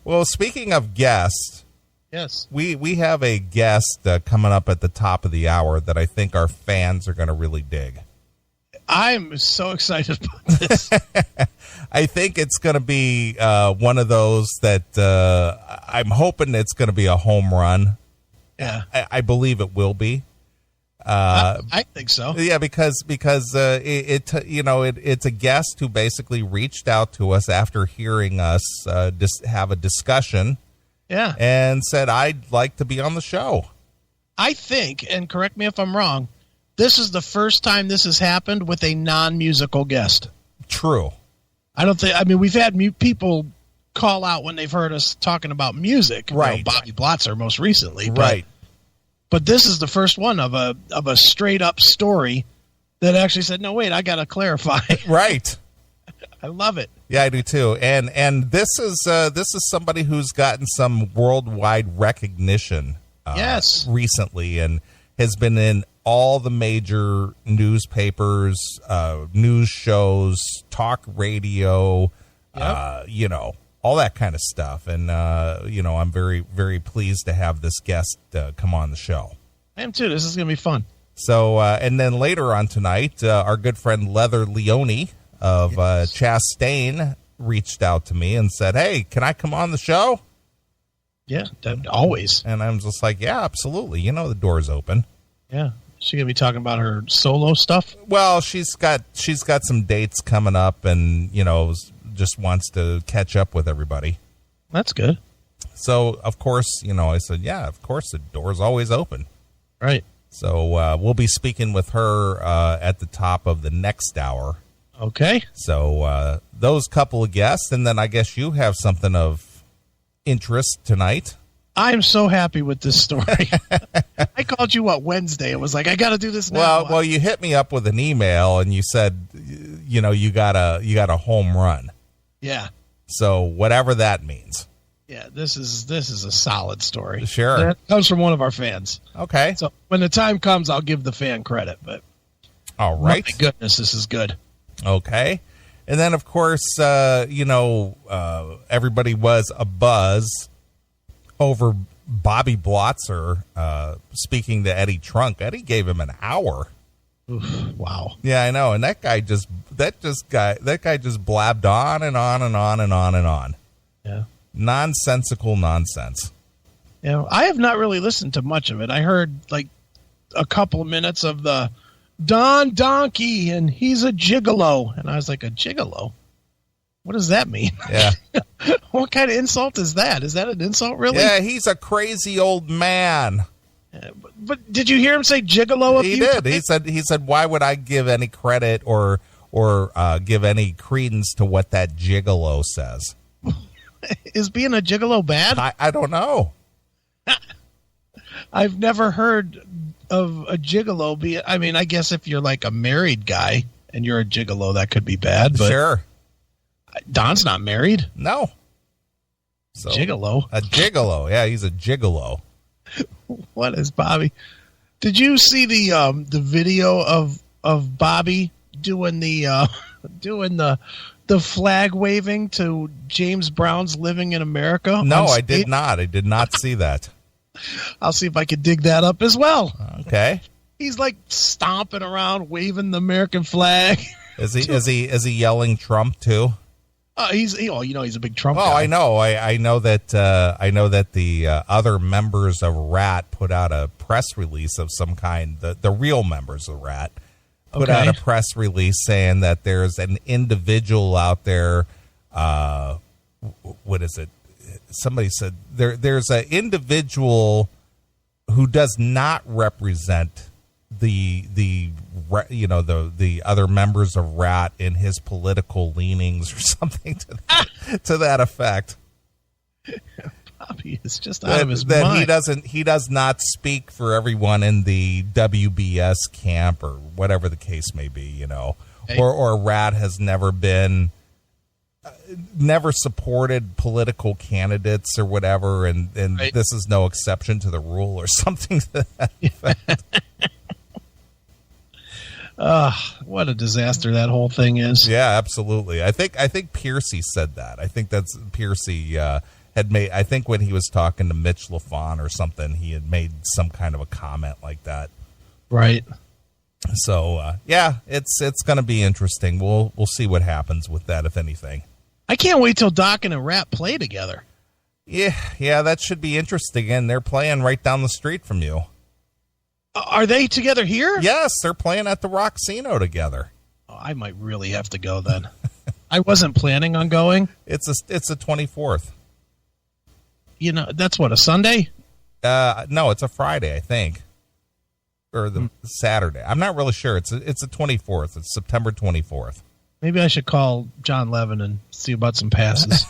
Well, speaking of guests, Yes. we have a guest coming up at the top of the hour that I think our fans are going to really dig. I'm so excited about this. I think it's going to be one of those that I'm hoping it's going to be a home run. Yeah. I believe it will be. I think so. Yeah, because it's a guest who basically reached out to us after hearing us just have a discussion. Yeah. And said, I'd like to be on the show. I think, and correct me if I'm wrong, this is the first time this has happened with a non-musical guest. True. We've had people call out when they've heard us talking about music. Right. You know, Bobby Blotzer most recently. Right. But this is the first one of a straight up story that actually said, no, wait, I got to clarify. Right. I love it. Yeah, I do too. And this is somebody who's gotten some worldwide recognition Yes. recently and has been in all the major newspapers, news shows, talk radio, Yep. All that kind of stuff. And, I'm very, very pleased to have this guest come on the show. I am too. This is going to be fun. So, and then later on tonight, our good friend Leather Leone of Chastain reached out to me and said, hey, can I come on the show? Yeah, always. And I'm just like, yeah, absolutely. The door's open. Yeah. Is she going to be talking about her solo stuff? Well, she's got some dates coming up and, just wants to catch up with everybody. That's good. So, of course, I said, yeah, of course, the door's always open. Right. So we'll be speaking with her at the top of the next hour. Okay. So those couple of guests, and then I guess you have something of interest tonight. I'm so happy with this story. I called you, Wednesday? It was like, I got to do this now. Well, you hit me up with an email, and you said, you got a home run. Yeah. So whatever that means. Yeah, this is a solid story. Sure. That comes from one of our fans. Okay. So when the time comes, I'll give the fan credit. But all right. My goodness, this is good. Okay. And then, of course, everybody was abuzz over Bobby Blotzer speaking to Eddie Trunk. Eddie gave him an hour. Oof, wow. Yeah, I know. And that guy just blabbed on and on and on and on and on. Yeah. Nonsensical nonsense. I have not really listened to much of it. I heard like a couple of minutes of the Don Donkey and he's a gigolo. And I was like, a gigolo? What does that mean? Yeah. What kind of insult is that? Is that an insult, really? Yeah, he's a crazy old man. But did you hear him say gigolo? He did. He said, why would I give any credit or give any credence to what that gigolo says? Is being a gigolo bad? I don't know. I've never heard of a gigolo I guess if you're like a married guy and you're a gigolo, that could be bad. But sure. Don's not married. No. So, gigolo. A gigolo. Yeah, he's a gigolo. What is Bobby? Did you see the video of Bobby doing the flag waving to James Brown's Living in America? No, I did not. I did not see that. I'll see if I can dig that up as well. Okay. He's like stomping around, waving the American flag. Is he yelling Trump too? He's a big Trump guy. I know. I know that the other members of RAT put out a press release of some kind. The real members of RAT put out a press release saying that there's an individual out there. What is it? Somebody said there's an individual who does not represent the other members of RAT in his political leanings or something to that effect. Bobby is just out of his mind. He does not speak for everyone in the WBS camp or whatever the case may be, or RAT has never supported political candidates or whatever, and right. This is no exception to the rule or something to that effect. What a disaster that whole thing is. Yeah, absolutely. I think Piercy said that. I think that's Piercy had made, I think when he was talking to Mitch LaFon or something, he had made some kind of a comment like that. Right. So, yeah, it's going to be interesting. We'll see what happens with that, if anything. I can't wait till Doc and Rat play together. Yeah, that should be interesting. And they're playing right down the street from you. Are they together here? Yes, they're playing at the Roxino together. Oh, I might really have to go then. I wasn't planning on going. It's a 24th. You know, that's what, a Sunday? No, it's a Friday, I think. Or the Saturday. I'm not really sure. It's a 24th. It's September 24th. Maybe I should call John Levin and see about some passes.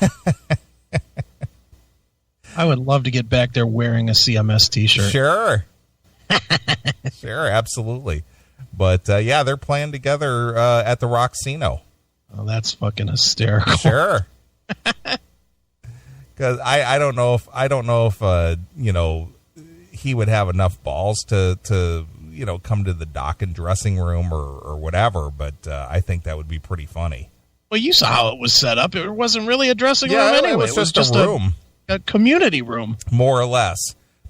I would love to get back there wearing a CMS t-shirt. Sure. Sure, absolutely. But, yeah, they're playing together at the Roxino. Oh, that's fucking hysterical. Sure. Because I don't know if you know, he would have enough balls to you know, come to the Doc and dressing room or whatever, but I think that would be pretty funny. Well, you saw how it was set up. It wasn't really a dressing room anyway. It was just a room. A community room. More or less.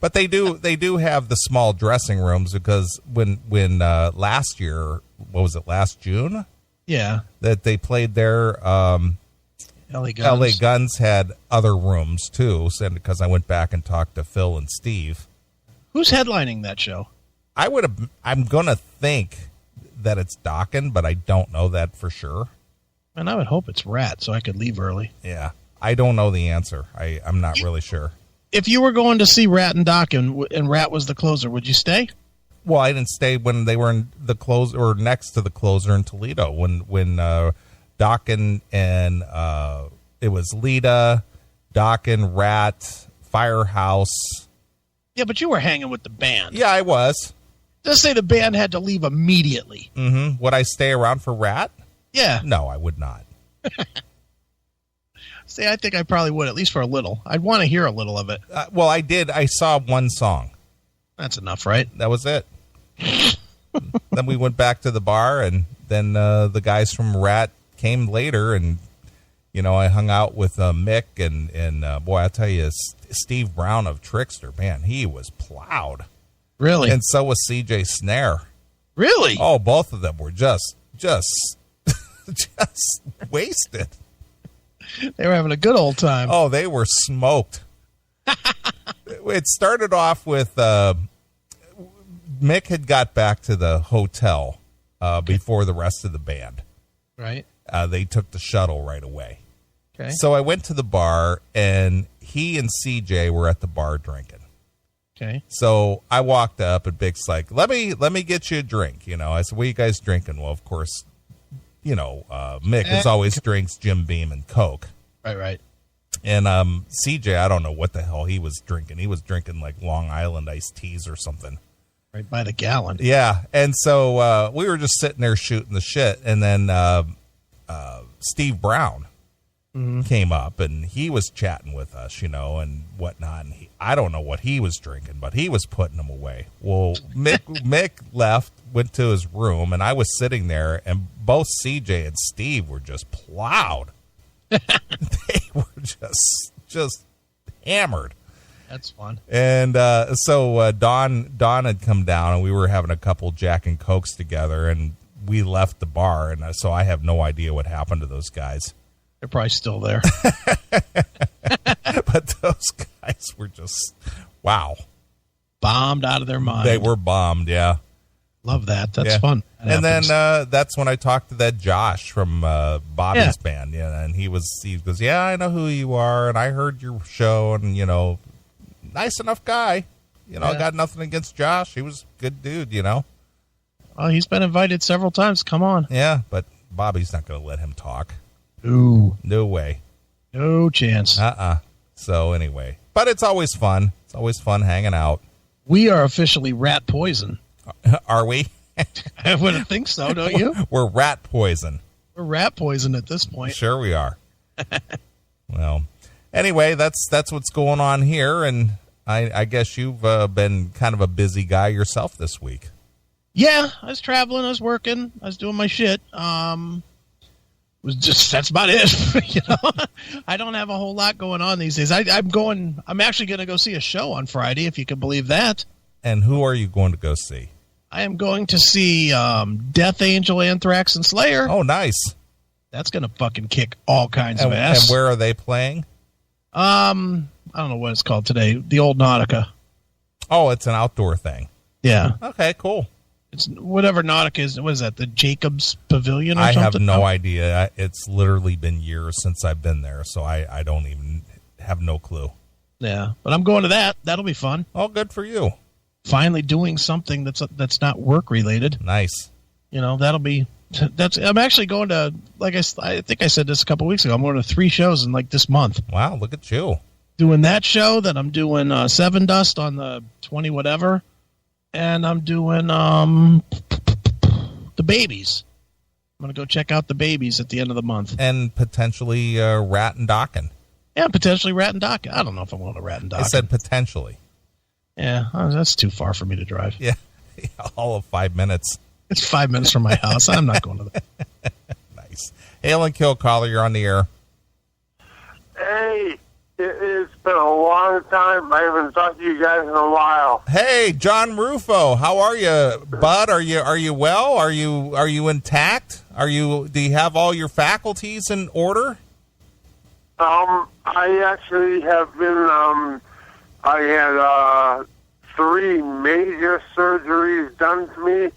But they do have the small dressing rooms because when last year, what was it, last June? Yeah. That they played there, LA Guns had other rooms too, because I went back and talked to Phil and Steve. Who's headlining that show? I'm going to think that it's Dokken, but I don't know that for sure. And I would hope it's Rat so I could leave early. Yeah. I don't know the answer. I'm not really sure. If you were going to see Rat and Dokken and Rat was the closer, would you stay? Well, I didn't stay when they were in the close or next to the closer in Toledo when Dokken and it was Lita, Dokken, Rat, Firehouse. Yeah, but you were hanging with the band. Yeah, I was. Just say the band had to leave immediately. Mm-hmm. Would I stay around for Rat? Yeah. No, I would not. See, I think I probably would, at least for a little. I'd want to hear a little of it. Well, I did. I saw one song. That's enough, right? That was it. Then we went back to the bar, and then the guys from Rat came later, and, you know, I hung out with Mick, and boy, I'll tell you, Steve Brown of Trickster, man, he was plowed. Really? And so was CJ Snare. Really? Oh, both of them were just wasted. They were having a good old time. Oh, they were smoked. It started off with Mick had got back to the hotel before the rest of the band. Right. They took the shuttle right away. Okay. So I went to the bar, and he and CJ were at the bar drinking. Okay. So I walked up, and Big's like, let me get you a drink. You know, I said, what are you guys drinking? Well, of course, you know, Mick as always drinks Jim Beam and Coke. Right. And CJ, I don't know what the hell he was drinking. He was drinking like Long Island iced teas or something. Right by the gallon. Yeah. And so we were just sitting there shooting the shit. And then Steve Brown came up, and he was chatting with us, you know, and whatnot. And I don't know what he was drinking, but he was putting them away. Well, Mick left, went to his room, and I was sitting there, and both CJ and Steve were just plowed. They were just hammered. That's fun. And so Don had come down, and we were having a couple Jack and Cokes together, and we left the bar, and so I have no idea what happened to those guys. They're probably still there. But those guys were just, wow. Bombed out of their mind. They were bombed, yeah. Love that. That's fun. And then that's when I talked to that Josh from Bobby's band. Yeah, and he goes, yeah, I know who you are, and I heard your show, and, you know, nice enough guy. You know, I got nothing against Josh. He was a good dude, you know. Oh, he's been invited several times. Come on. Yeah, but Bobby's not going to let him talk. Ooh. No way. No chance. So anyway, but it's always fun. It's always fun hanging out. We are officially Rat Poison. Are we? I wouldn't think so, don't you? We're Rat Poison. We're Rat Poison at this point. Sure we are. Well, anyway, that's what's going on here, and I guess you've been kind of a busy guy yourself this week. Yeah, I was traveling, I was working, I was doing my shit. That's about it. I don't have a whole lot going on these days. I'm actually going to go see a show on Friday, if you can believe that. And who are you going to go see? I am going to see Death Angel, Anthrax, and Slayer. Oh, nice. That's going to fucking kick all kinds of ass. And where are they playing? I don't know what it's called today. The old Nautica. Oh, it's an outdoor thing. Yeah. Okay, cool. It's whatever Nautica is. What is that? The Jacobs Pavilion or something? I have no idea. It's literally been years since I've been there, so I don't even have no clue. Yeah, but I'm going to that. That'll be fun. Oh, good for you. Finally doing something that's not work related. Nice. That'll be. I'm actually going to, like I think I said this a couple weeks ago. I'm going to 3 shows in this month. Wow, look at you. Doing that show, then I'm doing Seven Dust on the 20 whatever. And I'm doing the Babies. I'm going to go check out the Babies at the end of the month. And potentially Rat and Dokken. Yeah, potentially Rat and Dokken. I don't know if I'm going to Rat and Dokken. I said potentially. Yeah, that's too far for me to drive. Yeah, all of 5 minutes. It's 5 minutes from my house. I'm not going to that. Nice. Hail and Kill, caller, you're on the air. Hey. It's been a long time. I haven't talked to you guys in a while. Hey, John Ruffo, how are you, bud? Are you well? Are you intact? Do you have all your faculties in order? I actually have been. I had 3 major surgeries done to me,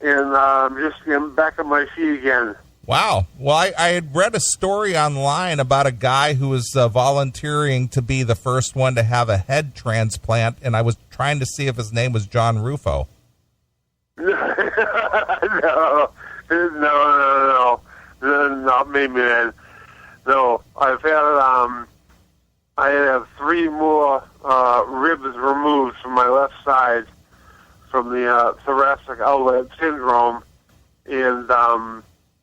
and I'm just getting back on my feet again. Wow. Well, I had read a story online about a guy who was volunteering to be the first one to have a head transplant, and I was trying to see if his name was John Ruffo. No, not me, man. No, I have 3 more ribs removed from my left side from the thoracic outlet syndrome, and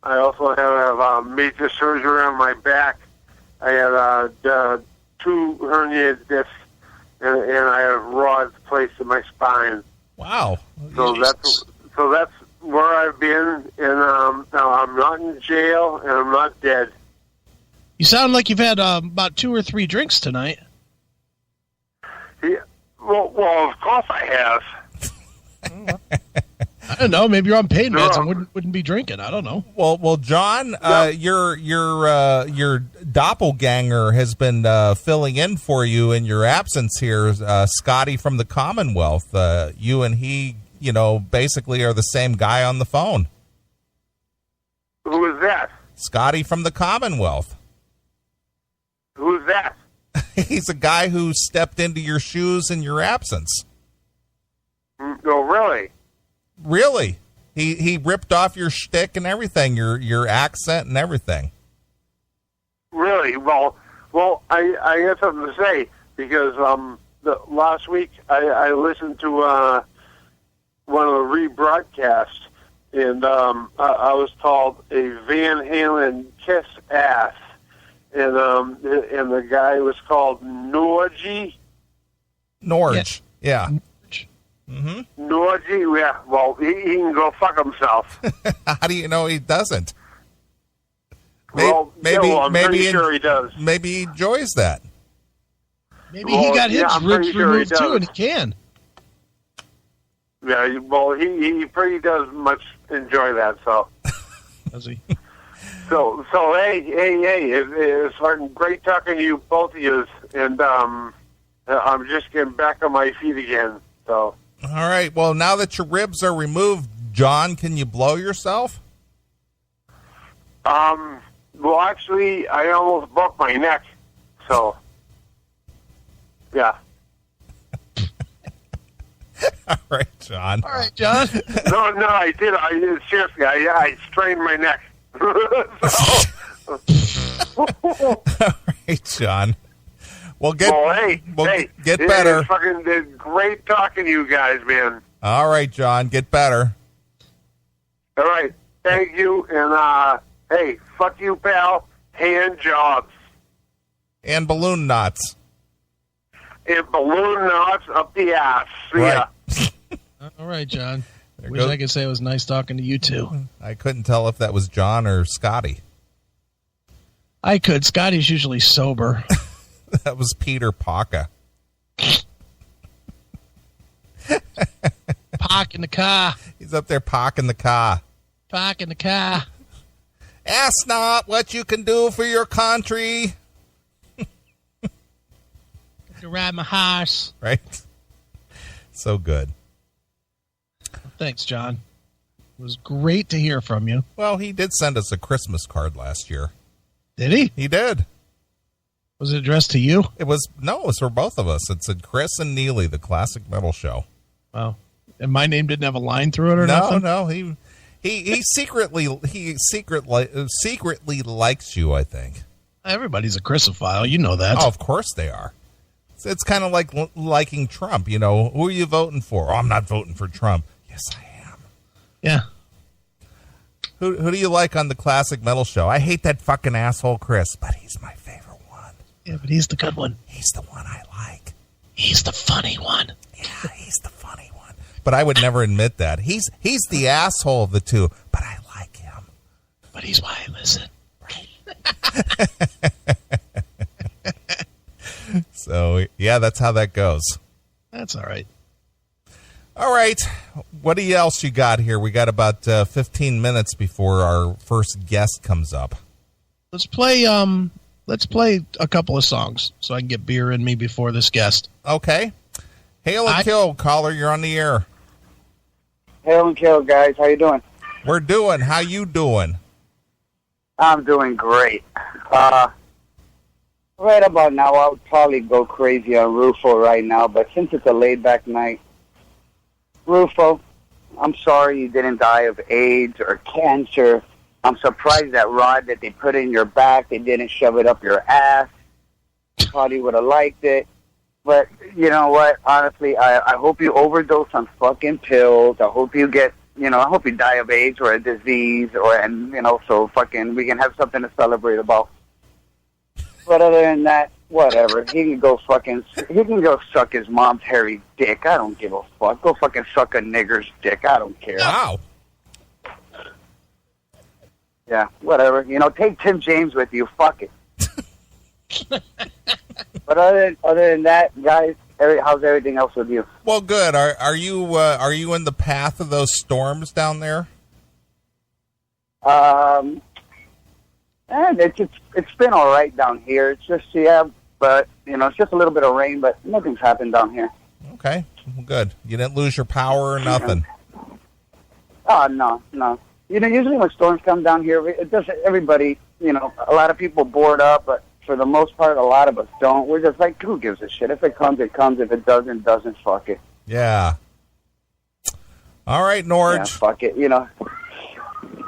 I also have major surgery on my back. I had 2 herniated discs, and I have rods placed in my spine. Wow! So that's where I've been, and now I'm not in jail, and I'm not dead. You sound like you've had about 2 or 3 drinks tonight. Yeah, well, of course I have. I don't know. Maybe you're on pain meds and wouldn't be drinking. I don't know. Well, John, your doppelganger has been filling in for you in your absence here. Scotty from the Commonwealth. You and he, basically are the same guy on the phone. Who is that? Scotty from the Commonwealth. Who's that? He's a guy who stepped into your shoes in your absence. Oh, really? Really? He ripped off your shtick and everything, your accent and everything. Really? Well, I have something to say because last week I listened to one of the rebroadcasts, and I was told a Van Halen kiss ass, and the guy was called Norge. Norge, yeah. Mm-hmm. Norge, yeah. Well, he can go fuck himself. How do you know he doesn't? I'm pretty sure he does. Maybe he enjoys that. Maybe he got his ribs removed too, and he can. Yeah, well, he pretty does much enjoy that. So does he? So hey, it's fucking great talking to you, both of you, and I'm just getting back on my feet again. So. All right. Well, now that your ribs are removed, John, can you blow yourself? Well, actually, I almost broke my neck. So, yeah. All right, John. All right, John. No, I did. Seriously, I strained my neck. All right, John. Well, get better. It's fucking great talking to you guys, man. All right, John, get better. All right, thank you, and hey, fuck you, pal. Hand jobs. And balloon knots. And balloon knots up the ass. See ya. All right, John. Wish I could say it was nice talking to you too. I couldn't tell if that was John or Scotty. I could. Scotty's usually sober. That was Peter Paka. Park in the car. He's up there parking the car. Park in the car. Ask not what you can do for your country. To ride my horse. Right? So good. Thanks, John. It was great to hear from you. Well, he did send us a Christmas card last year. Did he? He did. Was it addressed to you? It was for both of us. It said Chris and Neely, the Classic Metal Show. Oh. And my name didn't have a line through it or nothing? No. He secretly likes you, I think. Everybody's a Chrisophile. You know that. Oh, of course they are. It's kind of like liking Trump. You know, who are you voting for? Oh, I'm not voting for Trump. Yes, I am. Yeah. Who do you like on the Classic Metal Show? I hate that fucking asshole Chris, but he's my favorite one. Yeah, but he's the good one. He's the one I like. He's the funny one. Yeah, he's the funny one. But I would never admit that. He's the asshole of the two, but I like him. But he's why I listen. So, yeah, that's how that goes. That's all right. All right. What else you got here? We got about 15 minutes before our first guest comes up. Let's play a couple of songs so I can get beer in me before this guest. Okay. Hail and Kill, caller, you're on the air. Hail and Kill, guys. How you doing? We're doing. How you doing? I'm doing great. Right about now, I would probably go crazy on Ruffo right now, but since it's a laid-back night, Ruffo, I'm sorry you didn't die of AIDS or cancer. I'm surprised that rod that they put in your back, they didn't shove it up your ass. Probably would have liked it. But you know what? Honestly, I hope you overdose on fucking pills. I hope you get, I hope you die of AIDS or a disease so fucking we can have something to celebrate about. But other than that, whatever. He can go suck his mom's hairy dick. I don't give a fuck. Go fucking suck a nigger's dick. I don't care. Wow. Yeah, whatever. Take Tim James with you. Fuck it. But other than that, guys, how's everything else with you? Well, good. Are you in the path of those storms down there? And it's been all right down here. It's just but it's just a little bit of rain, but nothing's happened down here. Okay, well, good. You didn't lose your power or nothing. Oh no. Usually when storms come down here, it doesn't. Everybody, a lot of people board up, but for the most part, a lot of us don't. We're just like, who gives a shit? If it comes, it comes. If it doesn't, fuck it. Yeah. All right, Norge. Yeah, fuck it.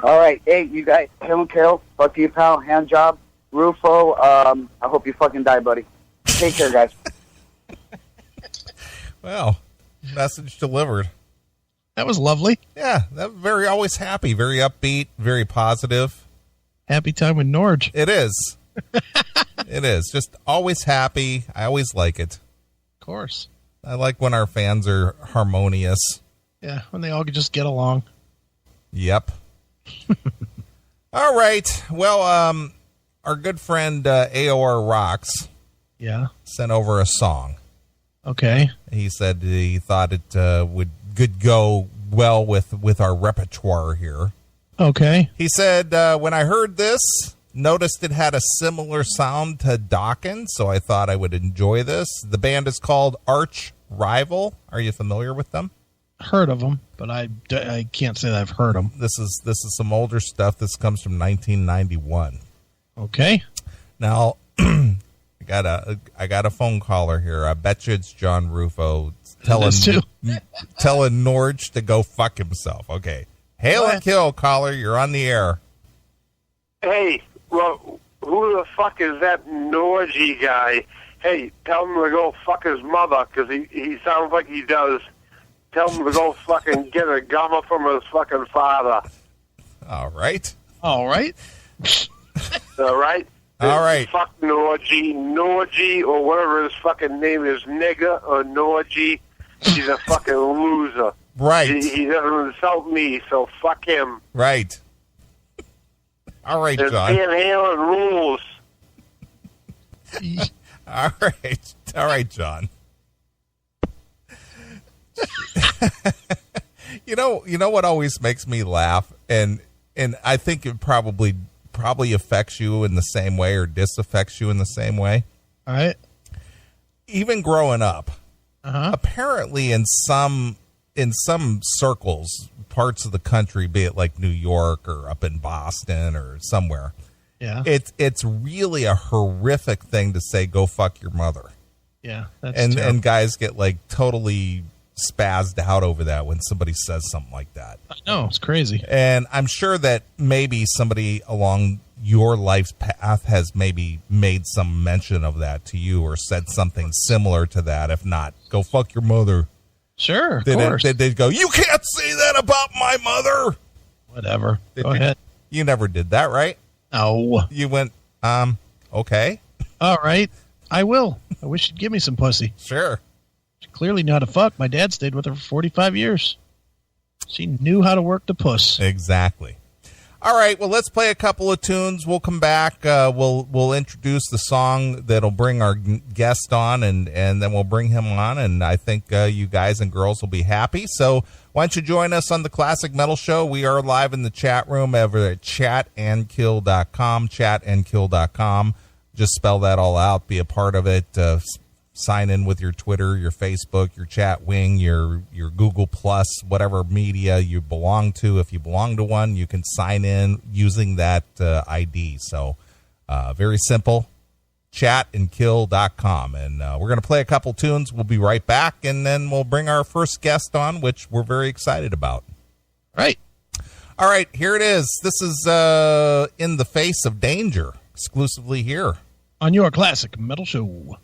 All right, hey, you guys, Hail and Carol, fuck you, pal, hand job, Ruffo, I hope you fucking die, buddy. Take care, guys. Well, message delivered. That was lovely. Yeah, that very always happy, very upbeat, very positive. Happy time with Norge. It is. It is. Just always happy. I always like it. Of course. I like when our fans are harmonious. Yeah, when they all could just get along. Yep. All right. Well, our good friend AOR Rocks sent over a song. Okay. He said he thought it could go well with our repertoire here. Okay. He said, when I heard this, noticed it had a similar sound to Dawkins, so I thought I would enjoy this. The band is called Arch Rival. Are you familiar with them? Heard of them, but I can't say that I've heard them. This is some older stuff. This comes from 1991. Okay. Now, I got a phone caller here. I bet you it's John Ruffo telling Norge to go fuck himself. Okay. Hail and Kill, caller. You're on the air. Hey, well, who the fuck is that Norgy guy? Hey, tell him to go fuck his mother, because he sounds like he does. Tell him to go fucking get a gummer from his fucking father. All right. All right? All right. Fuck Norgy, or whatever his fucking name is, nigger or Norgy. He's a fucking loser. Right. He doesn't insult me, so fuck him. Right. All right, There's John. Van Halen rules. All right, John. You know what always makes me laugh, and I think it probably affects you in the same way or disaffects you in the same way. All right. Even growing up, Uh-huh. apparently in some circles, parts of the country, be it like New York or up in Boston or somewhere, Yeah. it's really a horrific thing to say, "Go fuck your mother." Yeah. That's And terrible. guys get like totally spazzed out over that when somebody says something like that. No, it's crazy. And I'm sure that maybe somebody along your life's path has maybe made some mention of that to you or said something similar to that. If not, go fuck your mother. Sure, of course. Did they go, you can't say that about my mother? Whatever. Did Go you- ahead. You never did that, right? No. You went, okay, All right. I will. I wish you'd give me some pussy. sure. She clearly knew how to fuck. My dad stayed with her for 45 years. She knew how to work the puss. Exactly. All right, well, let's play a couple of tunes. We'll come back. We'll introduce the song that'll bring our guest on, and then we'll bring him on, and I think you guys and girls will be happy. So why don't you join us on the Classic Metal Show? We are live in the chat room over at chatandkill.com, chatandkill.com. Just spell that all out. Be a part of it. Sign in with your Twitter, your Facebook, your chat wing, your Google Plus, whatever media you belong to. If you belong to one, you can sign in using that ID. So very simple, chatandkill.com. And we're going to play a couple tunes. We'll be right back, and then we'll bring our first guest on, which we're very excited about. Right. All right, here it is. This is In the Face of Danger, exclusively here On your Classic Metal Show.